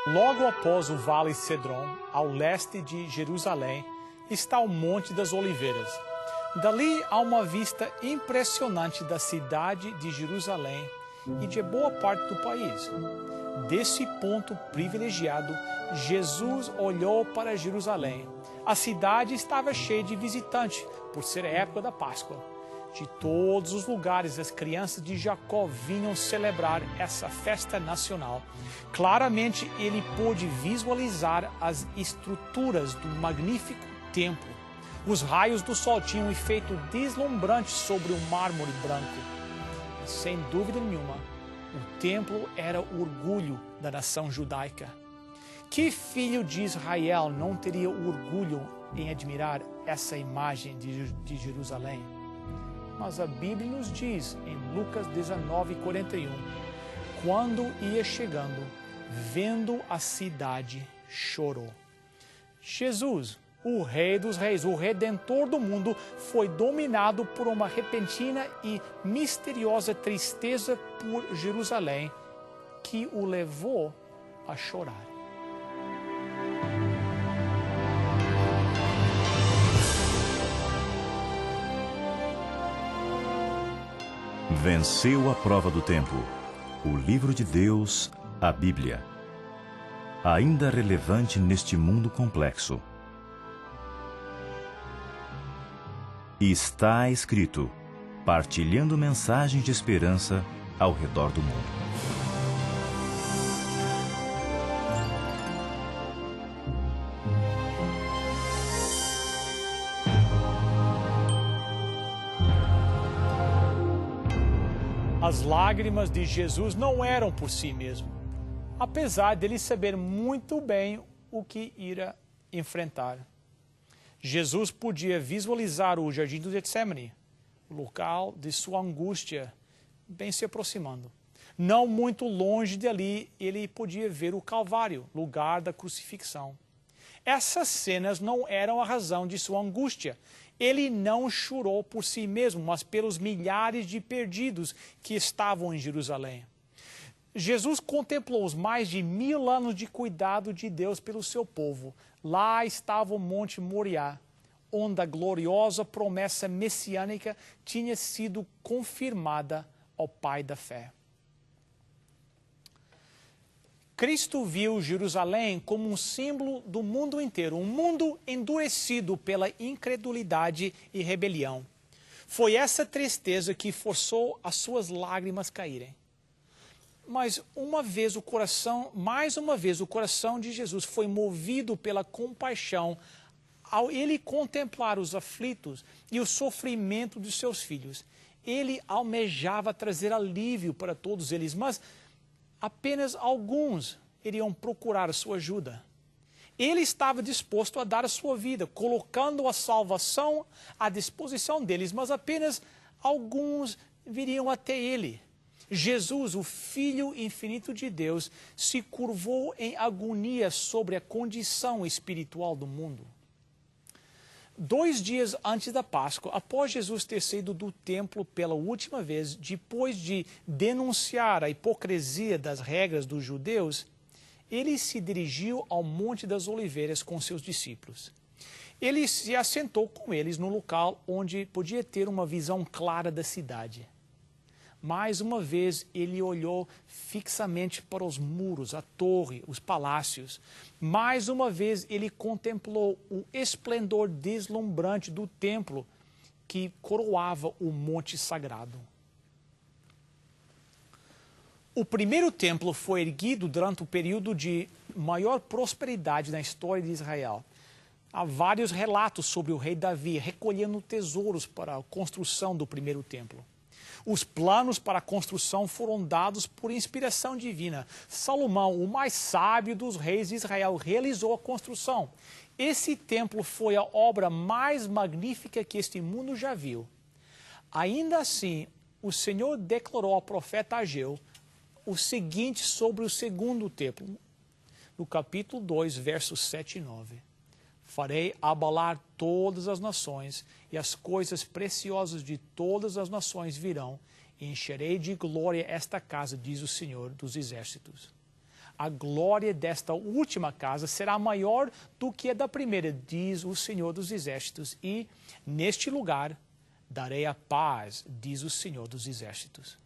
Logo após o Vale Cedron, ao leste de Jerusalém, está o Monte das Oliveiras. Dali há uma vista impressionante da cidade de Jerusalém e de boa parte do país. Desse ponto privilegiado, Jesus olhou para Jerusalém. A cidade estava cheia de visitantes, por ser a época da Páscoa. De todos os lugares, as crianças de Jacó vinham celebrar essa festa nacional. Claramente, ele pôde visualizar as estruturas do magnífico templo. Os raios do sol tinham um efeito deslumbrante sobre o mármore branco. E, sem dúvida nenhuma, o templo era o orgulho da nação judaica. Que filho de Israel não teria orgulho em admirar essa imagem de Jerusalém? Mas a Bíblia nos diz, em Lucas 19:41, quando ia chegando, vendo a cidade, chorou. Jesus, o Rei dos Reis, o Redentor do mundo, foi dominado por uma repentina e misteriosa tristeza por Jerusalém, que o levou a chorar. Venceu a prova do tempo. O livro de Deus, a Bíblia. Ainda relevante neste mundo complexo. Está escrito, partilhando mensagens de esperança ao redor do mundo. As lágrimas de Jesus não eram por si mesmo, apesar dele saber muito bem o que irá enfrentar. Jesus podia visualizar o jardim do Getsemane, o local de sua angústia, bem se aproximando. Não muito longe dali, ele podia ver o Calvário, lugar da crucifixão. Essas cenas não eram a razão de sua angústia. Ele não chorou por si mesmo, mas pelos milhares de perdidos que estavam em Jerusalém. Jesus contemplou os mais de 1000 anos de cuidado de Deus pelo seu povo. Lá estava o Monte Moriá, onde a gloriosa promessa messiânica tinha sido confirmada ao Pai da fé. Cristo viu Jerusalém como um símbolo do mundo inteiro, um mundo endurecido pela incredulidade e rebelião. Foi essa tristeza que forçou as suas lágrimas caírem. Mas mais uma vez o coração de Jesus foi movido pela compaixão ao ele contemplar os aflitos e o sofrimento de seus filhos. Ele almejava trazer alívio para todos eles, mas apenas alguns iriam procurar a sua ajuda. Ele estava disposto a dar a sua vida, colocando a salvação à disposição deles, mas apenas alguns viriam até ele. Jesus, o Filho infinito de Deus, se curvou em agonia sobre a condição espiritual do mundo. 2 dias antes da Páscoa, após Jesus ter saído do templo pela última vez, depois de denunciar a hipocrisia das regras dos judeus, ele se dirigiu ao Monte das Oliveiras com seus discípulos. Ele se assentou com eles no local onde podia ter uma visão clara da cidade. Mais uma vez, ele olhou fixamente para os muros, a torre, os palácios. Mais uma vez, ele contemplou o esplendor deslumbrante do templo que coroava o monte sagrado. O primeiro templo foi erguido durante o período de maior prosperidade na história de Israel. Há vários relatos sobre o rei Davi recolhendo tesouros para a construção do primeiro templo. Os planos para a construção foram dados por inspiração divina. Salomão, o mais sábio dos reis de Israel, realizou a construção. Esse templo foi a obra mais magnífica que este mundo já viu. Ainda assim, o Senhor declarou ao profeta Ageu o seguinte sobre o segundo templo, no capítulo 2, versos 7 e 9. Farei abalar todas as nações, e as coisas preciosas de todas as nações virão, e encherei de glória esta casa, diz o Senhor dos Exércitos. A glória desta última casa será maior do que a da primeira, diz o Senhor dos Exércitos, e neste lugar darei a paz, diz o Senhor dos Exércitos.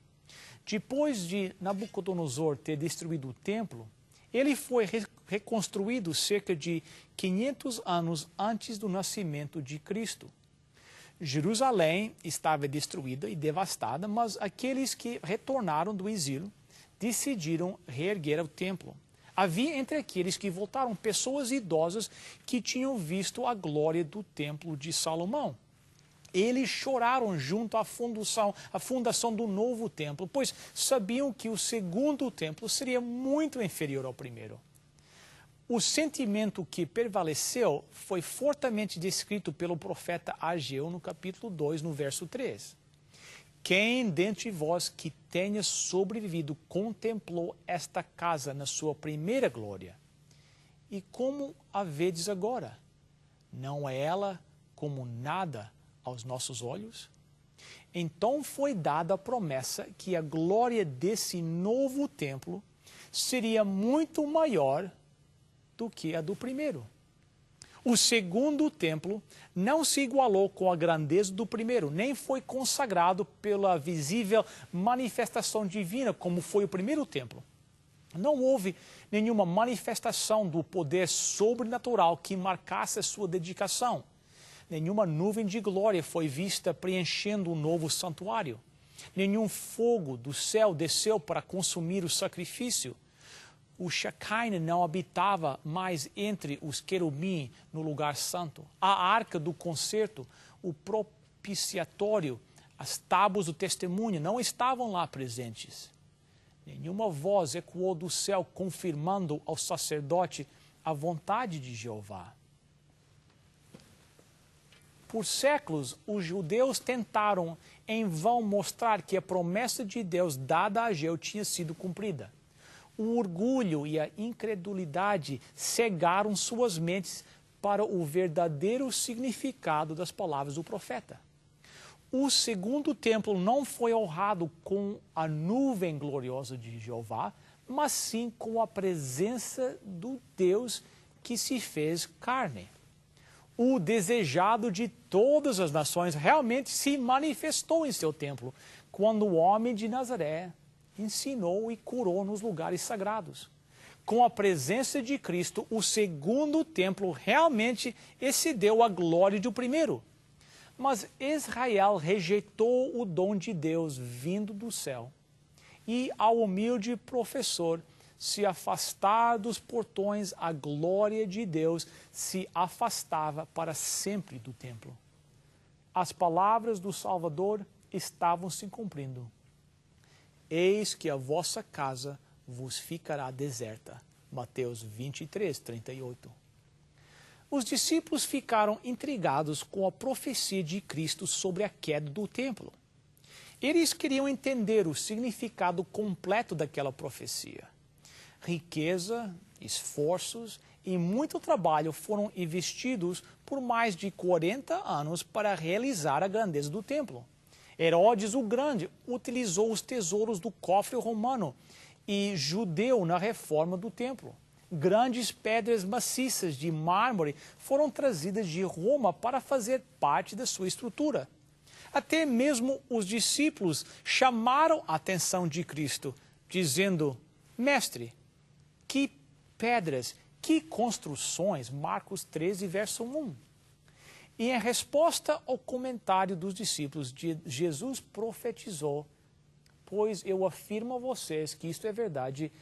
Depois de Nabucodonosor ter destruído o templo, ele foi reconstruído cerca de 500 anos antes do nascimento de Cristo. Jerusalém estava destruída e devastada, mas aqueles que retornaram do exílio decidiram reerguer o templo. Havia entre aqueles que voltaram pessoas idosas que tinham visto a glória do templo de Salomão. Eles choraram junto à fundação do novo templo, pois sabiam que o segundo templo seria muito inferior ao primeiro. O sentimento que prevaleceu foi fortemente descrito pelo profeta Ageu no capítulo 2, no verso 3. Quem dentre vós que tenha sobrevivido contemplou esta casa na sua primeira glória? E como a vedes agora? Não é ela como nada aos nossos olhos? Então foi dada a promessa que a glória desse novo templo seria muito maior do que a do primeiro. O segundo templo não se igualou com a grandeza do primeiro, nem foi consagrado pela visível manifestação divina, como foi o primeiro templo. Não houve nenhuma manifestação do poder sobrenatural que marcasse a sua dedicação. Nenhuma nuvem de glória foi vista preenchendo o novo santuário. Nenhum fogo do céu desceu para consumir o sacrifício. O Shekinah não habitava mais entre os querubim no lugar santo. A arca do concerto, o propiciatório, as tábuas do testemunho não estavam lá presentes. Nenhuma voz ecoou do céu confirmando ao sacerdote a vontade de Jeová. Por séculos, os judeus tentaram em vão mostrar que a promessa de Deus dada a Ageu tinha sido cumprida. O orgulho e a incredulidade cegaram suas mentes para o verdadeiro significado das palavras do profeta. O segundo templo não foi honrado com a nuvem gloriosa de Jeová, mas sim com a presença do Deus que se fez carne. O desejado de todas as nações realmente se manifestou em seu templo, quando o homem de Nazaré ensinou e curou nos lugares sagrados. Com a presença de Cristo, o segundo templo realmente excedeu a glória do primeiro. Mas Israel rejeitou o dom de Deus vindo do céu. E ao humilde professor se afastar dos portões, a glória de Deus se afastava para sempre do templo. As palavras do Salvador estavam se cumprindo. Eis que a vossa casa vos ficará deserta. Mateus 23, 38. Os discípulos ficaram intrigados com a profecia de Cristo sobre a queda do templo. Eles queriam entender o significado completo daquela profecia. Riqueza, esforços e muito trabalho foram investidos por mais de 40 anos para realizar a grandeza do templo. Herodes o Grande utilizou os tesouros do cofre romano e judeu na reforma do templo. Grandes pedras maciças de mármore foram trazidas de Roma para fazer parte da sua estrutura. Até mesmo os discípulos chamaram a atenção de Cristo, dizendo: Mestre, que pedras, que construções, Marcos 13, verso 1. E em resposta ao comentário dos discípulos, Jesus profetizou: pois eu afirmo a vocês que isto é verdade,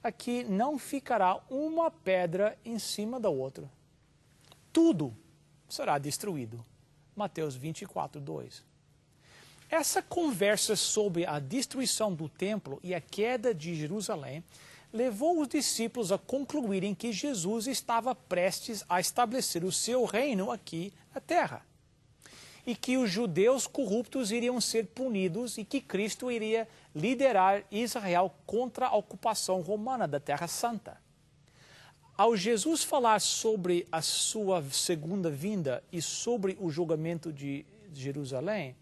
aqui não ficará uma pedra em cima da outra. Tudo será destruído. Mateus 24, 2. Essa conversa sobre a destruição do templo e a queda de Jerusalém levou os discípulos a concluírem que Jesus estava prestes a estabelecer o seu reino aqui na terra. E que os judeus corruptos iriam ser punidos e que Cristo iria liderar Israel contra a ocupação romana da Terra Santa. Ao Jesus falar sobre a sua segunda vinda e sobre o julgamento de Jerusalém,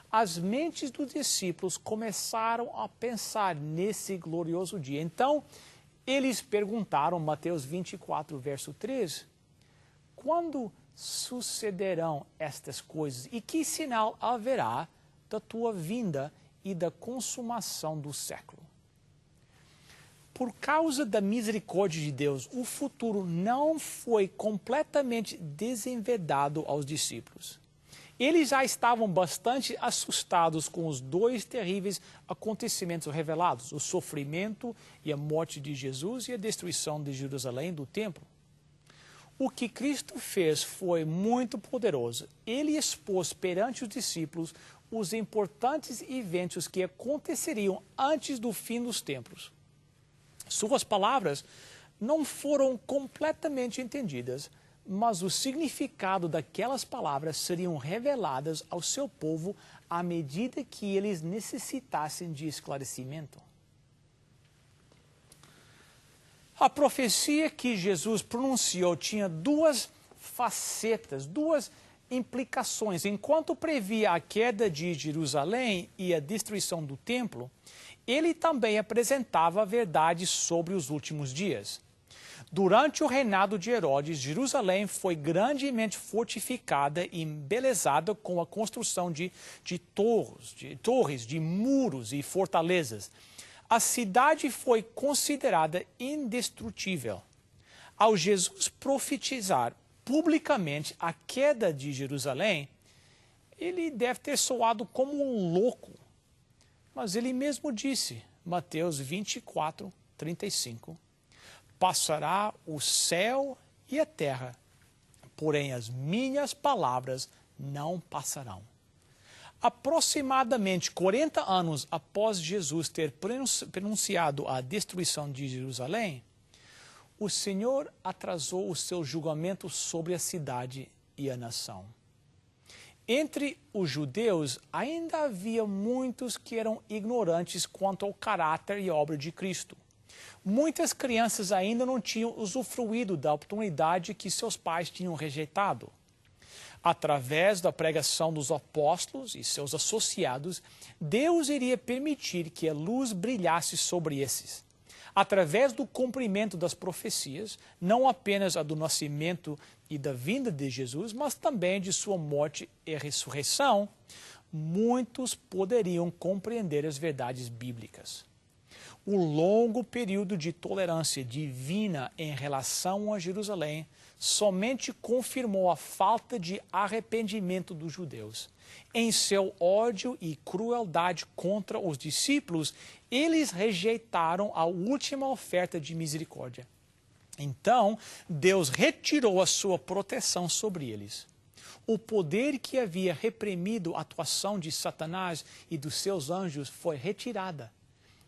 as mentes dos discípulos começaram a pensar nesse glorioso dia. Então, Eles perguntaram, Mateus 24, verso 3, quando sucederão estas coisas e que sinal haverá da tua vinda e da consumação do século? Por causa da misericórdia de Deus, o futuro não foi completamente desenvedado aos discípulos. Eles já estavam bastante assustados com os dois terríveis acontecimentos revelados, o sofrimento e a morte de Jesus e a destruição de Jerusalém do templo. O que Cristo fez foi muito poderoso. Ele expôs perante os discípulos os importantes eventos que aconteceriam antes do fim dos tempos. Suas palavras não foram completamente entendidas, mas o significado daquelas palavras seriam reveladas ao seu povo à medida que eles necessitassem de esclarecimento. A profecia que Jesus pronunciou tinha duas facetas, duas implicações. Enquanto previa a queda de Jerusalém e a destruição do templo, ele também apresentava verdades sobre os últimos dias. Durante o reinado de Herodes, Jerusalém foi grandemente fortificada e embelezada com a construção de torres, de muros e fortalezas. A cidade foi considerada indestrutível. Ao Jesus profetizar publicamente a queda de Jerusalém, ele deve ter soado como um louco. Mas ele mesmo disse, Mateus 24, 35, passará o céu e a terra, porém as minhas palavras não passarão. Aproximadamente 40 anos após Jesus ter pronunciado a destruição de Jerusalém, o Senhor atrasou o seu julgamento sobre a cidade e a nação. Entre os judeus, ainda havia muitos que eram ignorantes quanto ao caráter e obra de Cristo. Muitas crianças ainda não tinham usufruído da oportunidade que seus pais tinham rejeitado. Através da pregação dos apóstolos e seus associados, Deus iria permitir que a luz brilhasse sobre esses. Através do cumprimento das profecias, não apenas a do nascimento e da vinda de Jesus, mas também de sua morte e ressurreição, muitos poderiam compreender as verdades bíblicas. O longo período de tolerância divina em relação a Jerusalém somente confirmou a falta de arrependimento dos judeus. Em seu ódio e crueldade contra os discípulos, eles rejeitaram a última oferta de misericórdia. Então, Deus retirou a sua proteção sobre eles. O poder que havia reprimido a atuação de Satanás e dos seus anjos foi retirada,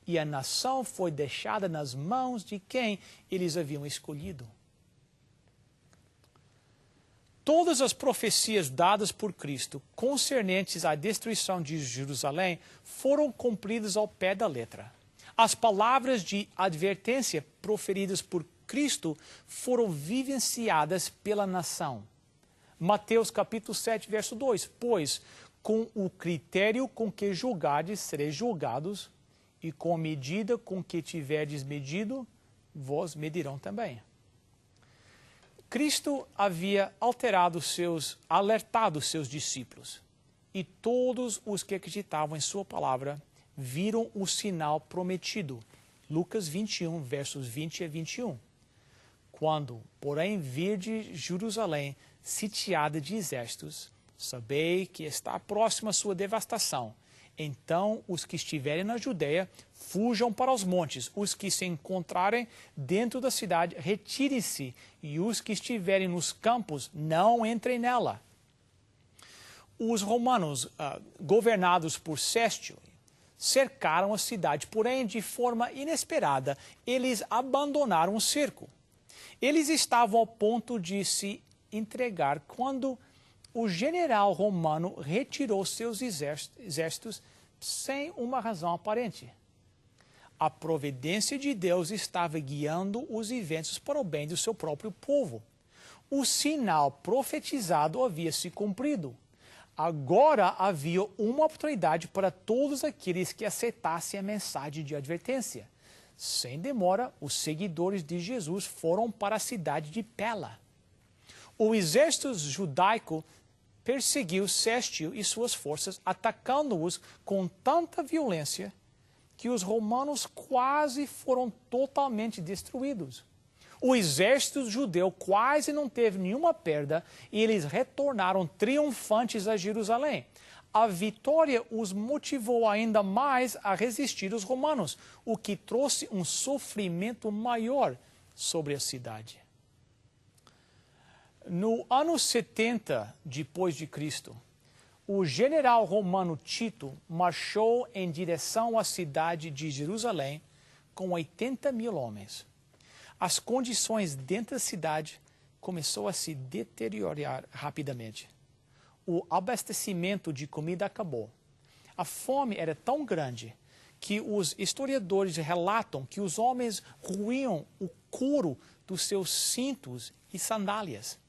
e a nação foi deixada nas mãos de quem eles haviam escolhido. Todas as profecias dadas por Cristo concernentes à destruição de Jerusalém foram cumpridas ao pé da letra. As palavras de advertência proferidas por Cristo foram vivenciadas pela nação. Mateus capítulo 7, verso 2. Pois, com o critério com que julgardes, sereis julgados, e com a medida com que tiverdes medido, vós medirão também. Cristo havia alertado seus discípulos, e todos os que acreditavam em sua palavra viram o sinal prometido. Lucas 21, versos 20 a 21. Quando, porém, virdes Jerusalém sitiada de exércitos, sabei que está próxima a sua devastação. Então, os que estiverem na Judeia, fujam para os montes. Os que se encontrarem dentro da cidade, retirem-se. E os que estiverem nos campos, não entrem nela. Os romanos, governados por Séstio, cercaram a cidade. Porém, de forma inesperada, eles abandonaram o cerco. Eles estavam ao ponto de se entregar quando o general romano retirou seus exércitos sem uma razão aparente. A providência de Deus estava guiando os eventos para o bem do seu próprio povo. O sinal profetizado havia se cumprido. Agora havia uma oportunidade para todos aqueles que aceitassem a mensagem de advertência. Sem demora, os seguidores de Jesus foram para a cidade de Pela. O exército judaico perseguiu Sestio e suas forças, atacando-os com tanta violência que os romanos quase foram totalmente destruídos. O exército judeu quase não teve nenhuma perda e eles retornaram triunfantes a Jerusalém. A vitória os motivou ainda mais a resistir aos romanos, o que trouxe um sofrimento maior sobre a cidade. No ano 70 depois de Cristo, o general romano Tito marchou em direção à cidade de Jerusalém com 80 mil homens. As condições dentro da cidade começaram a se deteriorar rapidamente. O abastecimento de comida acabou. A fome era tão grande que os historiadores relatam que os homens roíam o couro dos seus cintos e sandálias.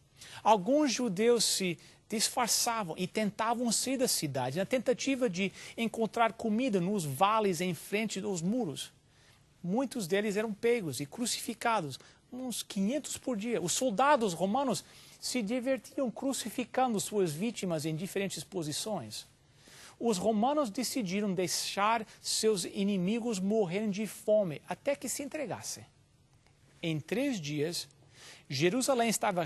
Alguns judeus se disfarçavam e tentavam sair da cidade na tentativa de encontrar comida nos vales em frente dos muros. Muitos deles eram pegos e crucificados, uns 500 por dia. Os soldados romanos se divertiam crucificando suas vítimas em diferentes posições. Os romanos decidiram deixar seus inimigos morrerem de fome até que se entregassem. Em 3 dias, Jerusalém estava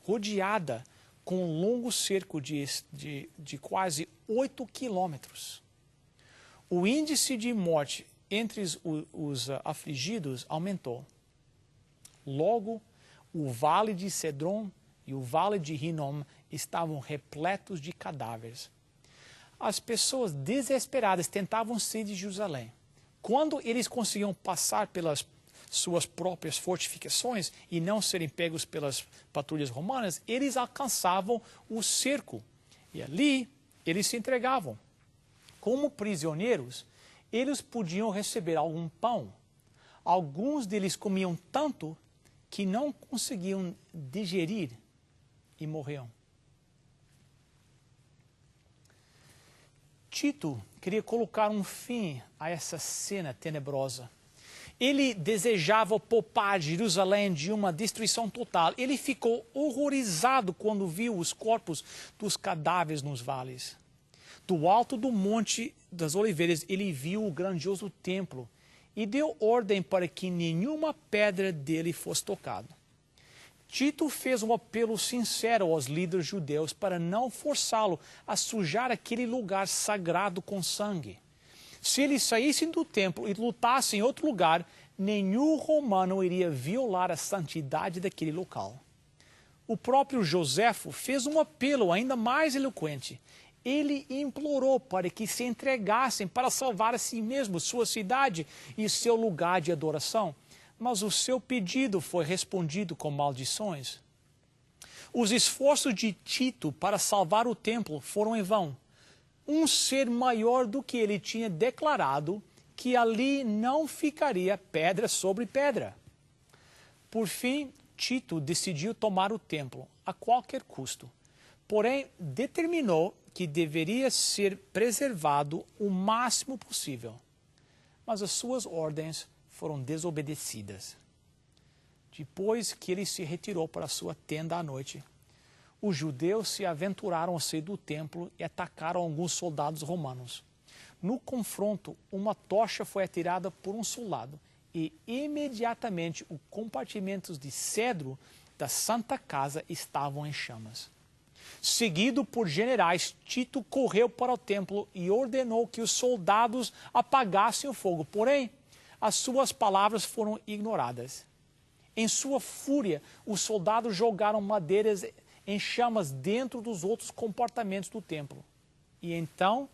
rodeada com um longo cerco de quase 8 quilômetros. O índice de morte entre os afligidos aumentou. Logo, o vale de Cedron e o vale de Hinnom estavam repletos de cadáveres. As pessoas desesperadas tentavam sair de Jerusalém. Quando eles conseguiam passar pelas suas próprias fortificações e não serem pegos pelas patrulhas romanas, eles alcançavam o cerco e ali eles se entregavam. Como prisioneiros, eles podiam receber algum pão. Alguns deles comiam tanto que não conseguiam digerir e morriam. Tito queria colocar um fim a essa cena tenebrosa. Ele desejava poupar Jerusalém de uma destruição total. Ele ficou horrorizado quando viu os corpos dos cadáveres nos vales. Do alto do Monte das Oliveiras, ele viu o grandioso templo e deu ordem para que nenhuma pedra dele fosse tocada. Tito fez um apelo sincero aos líderes judeus para não forçá-lo a sujar aquele lugar sagrado com sangue. Se eles saíssem do templo e lutassem em outro lugar, nenhum romano iria violar a santidade daquele local. O próprio Joséfo fez um apelo ainda mais eloquente. Ele implorou para que se entregassem para salvar a si mesmo, sua cidade e seu lugar de adoração. Mas o seu pedido foi respondido com maldições. Os esforços de Tito para salvar o templo foram em vão. Um ser maior do que ele tinha declarado que ali não ficaria pedra sobre pedra. Por fim, Tito decidiu tomar o templo a qualquer custo. Porém, determinou que deveria ser preservado o máximo possível. Mas as suas ordens foram desobedecidas. Depois que ele se retirou para sua tenda à noite, os judeus se aventuraram a sair do templo e atacaram alguns soldados romanos. No confronto, uma tocha foi atirada por um soldado e imediatamente os compartimentos de cedro da Santa Casa estavam em chamas. Seguido por generais, Tito correu para o templo e ordenou que os soldados apagassem o fogo. Porém, as suas palavras foram ignoradas. Em sua fúria, os soldados jogaram madeiras em chamas dentro dos outros compartimentos do templo. E então,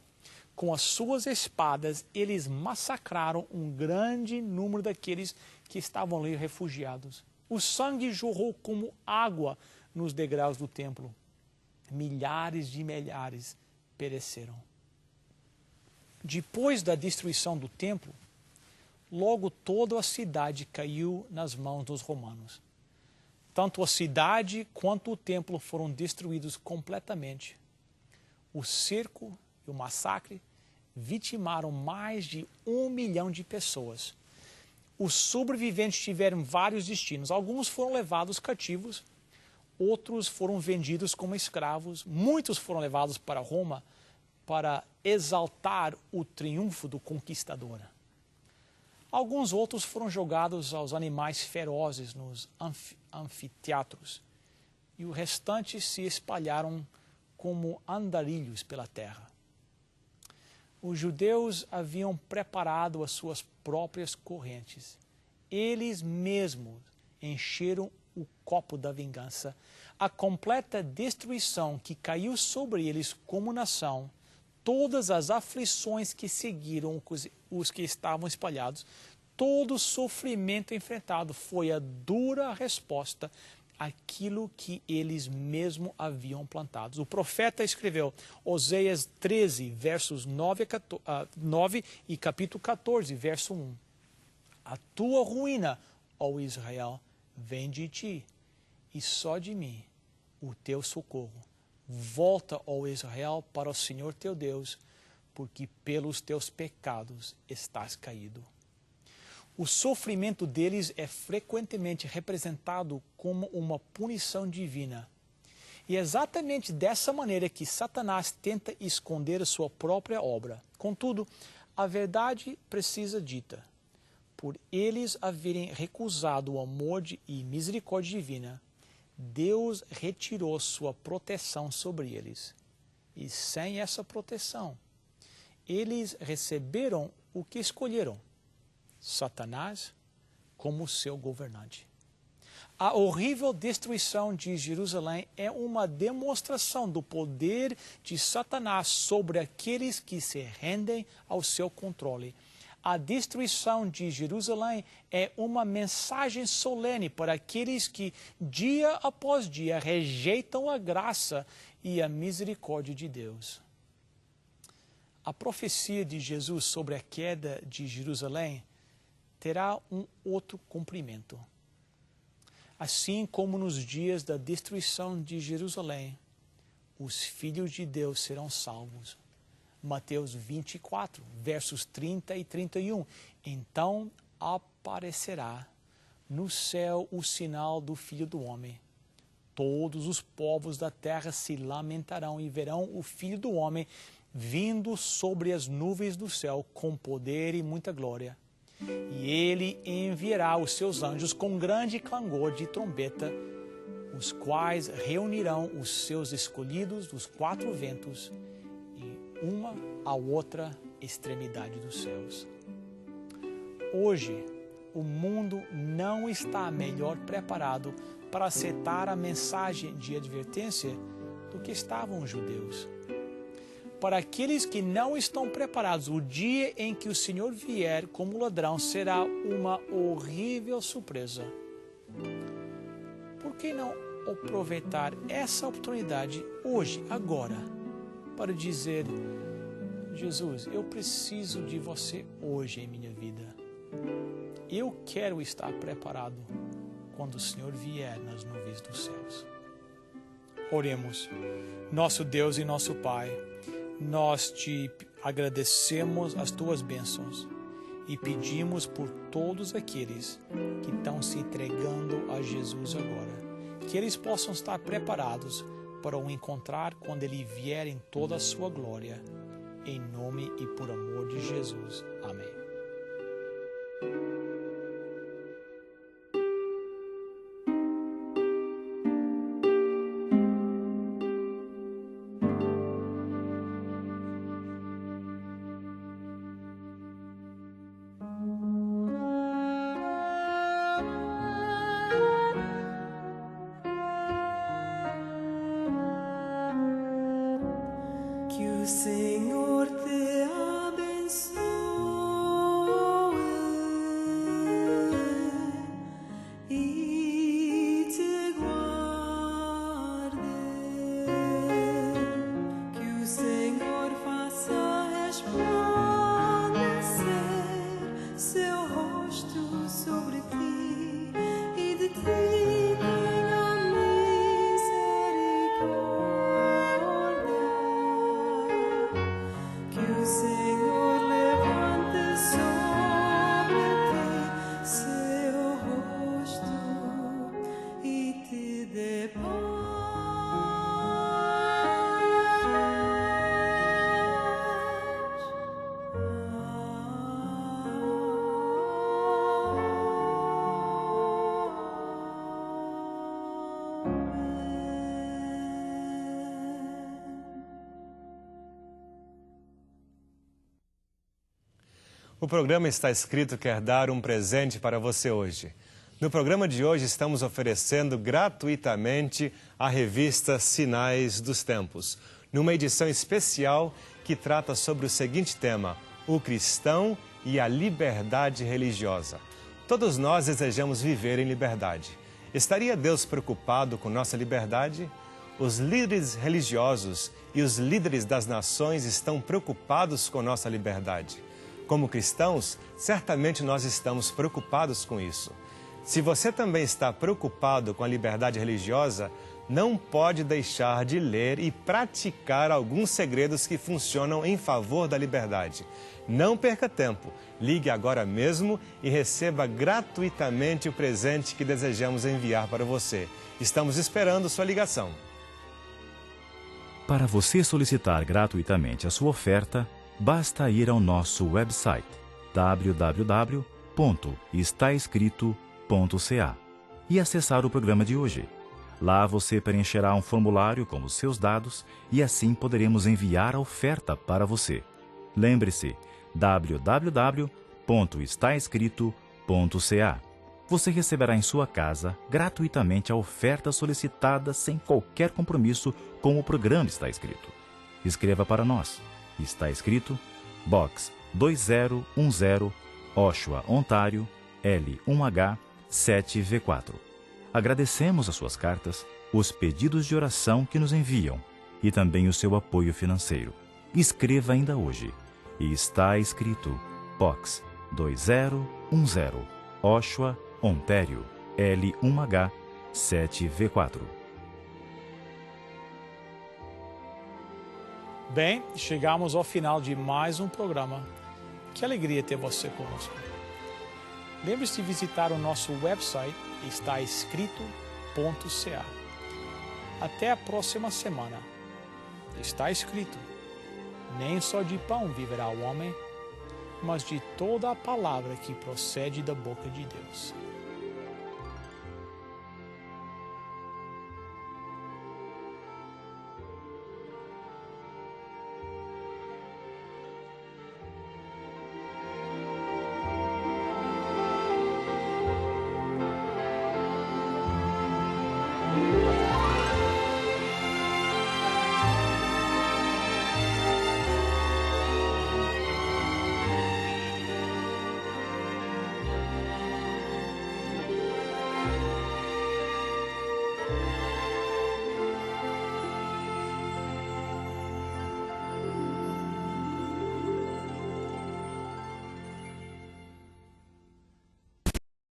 com as suas espadas, eles massacraram um grande número daqueles que estavam ali refugiados. O sangue jorrou como água nos degraus do templo. Milhares de milhares pereceram. Depois da destruição do templo, logo toda a cidade caiu nas mãos dos romanos. Tanto a cidade quanto o templo foram destruídos completamente. O cerco e o massacre vitimaram mais de 1 milhão de pessoas. Os sobreviventes tiveram vários destinos. Alguns foram levados cativos, outros foram vendidos como escravos, muitos foram levados para Roma para exaltar o triunfo do conquistador. Alguns outros foram jogados aos animais ferozes nos anfiteatros, e o restante se espalharam como andarilhos pela terra. Os judeus haviam preparado as suas próprias correntes. Eles mesmos encheram o copo da vingança. A completa destruição que caiu sobre eles como nação, todas as aflições que seguiram os que estavam espalhados, todo o sofrimento enfrentado foi a dura resposta àquilo que eles mesmos haviam plantado. O profeta escreveu, Oséias 13, versos 9 e capítulo 14, verso 1. A tua ruína, ó Israel, vem de ti, e só de mim o teu socorro. Volta, ó Israel, para o Senhor teu Deus, porque pelos teus pecados estás caído. O sofrimento deles é frequentemente representado como uma punição divina. E é exatamente dessa maneira que Satanás tenta esconder a sua própria obra. Contudo, a verdade precisa dita. Por eles haverem recusado o amor e misericórdia divina, Deus retirou sua proteção sobre eles. E sem essa proteção, eles receberam o que escolheram: Satanás como seu governante. A horrível destruição de Jerusalém é uma demonstração do poder de Satanás sobre aqueles que se rendem ao seu controle. A destruição de Jerusalém é uma mensagem solene para aqueles que, dia após dia, rejeitam a graça e a misericórdia de Deus. A profecia de Jesus sobre a queda de Jerusalém terá um outro cumprimento. Assim como nos dias da destruição de Jerusalém, os filhos de Deus serão salvos. Mateus 24, versos 30 e 31. Então aparecerá no céu o sinal do Filho do Homem. Todos os povos da terra se lamentarão e verão o Filho do Homem vindo sobre as nuvens do céu com poder e muita glória. E ele enviará os seus anjos com grande clangor de trombeta, os quais reunirão os seus escolhidos dos quatro ventos, uma à outra extremidade dos céus. Hoje, o mundo não está melhor preparado para aceitar a mensagem de advertência do que estavam os judeus. Para aqueles que não estão preparados, o dia em que o Senhor vier como ladrão será uma horrível surpresa. Por que não aproveitar essa oportunidade hoje, agora, para dizer: Jesus, eu preciso de você hoje em minha vida. Eu quero estar preparado quando o Senhor vier nas nuvens dos céus. Oremos. Nosso Deus e nosso Pai, nós te agradecemos as tuas bênçãos e pedimos por todos aqueles que estão se entregando a Jesus agora, que eles possam estar preparados para o encontrar quando ele vier em toda a sua glória. Em nome e por amor de Jesus. Amém. Que o Senhor te abençoe e te guarde. Que o Senhor faça resplandecer seu rosto sobre ti e de ti tenha misericórdia. Que o Senhor levante sobre ti O programa Está Escrito quer dar um presente para você hoje. No programa de hoje estamos oferecendo gratuitamente a revista Sinais dos Tempos, numa edição especial que trata sobre o seguinte tema: o cristão e a liberdade religiosa. Todos nós desejamos viver em liberdade. Estaria Deus preocupado com nossa liberdade? Os líderes religiosos e os líderes das nações estão preocupados com nossa liberdade. Como cristãos, certamente nós estamos preocupados com isso. Se você também está preocupado com a liberdade religiosa, não pode deixar de ler e praticar alguns segredos que funcionam em favor da liberdade. Não perca tempo, ligue agora mesmo e receba gratuitamente o presente que desejamos enviar para você. Estamos esperando sua ligação. Para você solicitar gratuitamente a sua oferta, basta ir ao nosso website www.estaescrito.ca e acessar o programa de hoje. Lá você preencherá um formulário com os seus dados e assim poderemos enviar a oferta para você. Lembre-se, www.estaescrito.ca. Você receberá em sua casa gratuitamente a oferta solicitada sem qualquer compromisso com o programa Está Escrito. Escreva para nós. Está Escrito, Box 2010, Oshawa, Ontário, L1H 7V4. Agradecemos as suas cartas, os pedidos de oração que nos enviam e também o seu apoio financeiro. Escreva ainda hoje. E Está Escrito, Box 2010, Oshawa, Ontário, L1H 7V4. Bem, chegamos ao final de mais um programa. Que alegria ter você conosco. Lembre-se de visitar o nosso website, estaescrito.ca. Até a próxima semana. Está escrito: nem só de pão viverá o homem, mas de toda a palavra que procede da boca de Deus.